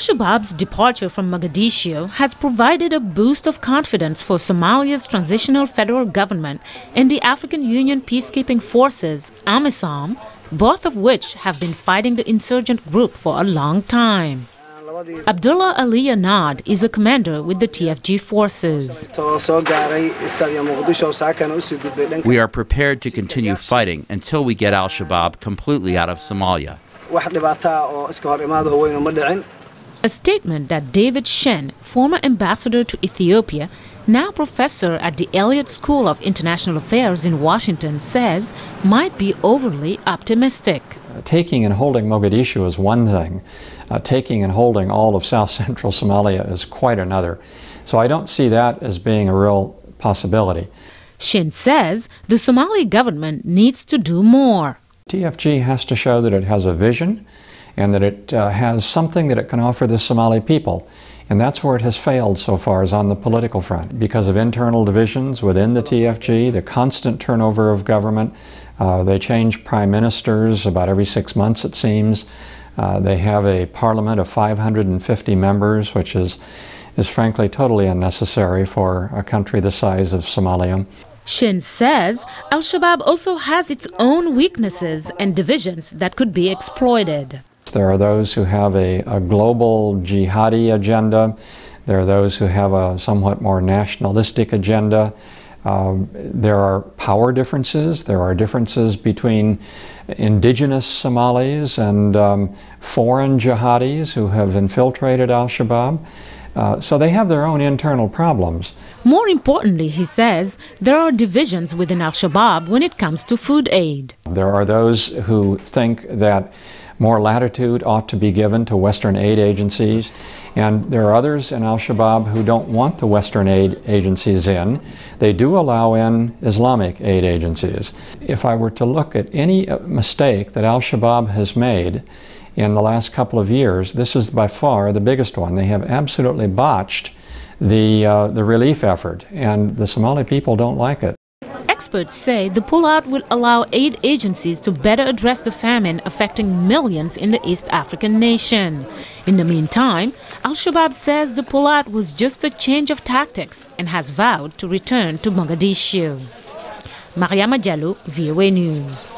Al-Shabab's departure from Mogadishu has provided a boost of confidence for Somalia's transitional federal government and the African Union peacekeeping forces, AMISOM, both of which have been fighting the insurgent group for a long time. Abdullah Ali Anad is a commander with the TFG forces. We are prepared to continue fighting until we get al-Shabab completely out of Somalia. A statement that David Shen, former ambassador to Ethiopia, now professor at the Elliott School of International Affairs in Washington, says might be overly optimistic. Taking and holding Mogadishu is one thing. Taking and holding all of south-central Somalia is quite another. So I don't see that as being a real possibility. Shin says the Somali government needs to do more. TFG has to show that it has a vision and that it has something that it can offer the Somali people. And that's where it has failed so far, is on the political front. Because of internal divisions within the TFG, the constant turnover of government, they change prime ministers about every 6 months, it seems. They have a parliament of 550 members, which is frankly totally unnecessary for a country the size of Somalia. Shin says al-Shabab also has its own weaknesses and divisions that could be exploited. There are those who have a global jihadi agenda. There are those who have a somewhat more nationalistic agenda. There are power differences. There are differences between indigenous Somalis and foreign jihadis who have infiltrated al-Shabab. So they have their own internal problems. More importantly, he says, there are divisions within al-Shabab when it comes to food aid. There are those who think that more latitude ought to be given to Western aid agencies, and there are others in al-Shabab who don't want the Western aid agencies in. They do allow in Islamic aid agencies. If I were to look at any mistake that al-Shabab has made in the last couple of years, this is by far the biggest one. They have absolutely botched the relief effort, and the Somali people don't like it. Experts say the pullout will allow aid agencies to better address the famine affecting millions in the East African nation. In the meantime, al-Shabab says the pullout was just a change of tactics and has vowed to return to Mogadishu. Mariama Diallo, VOA News.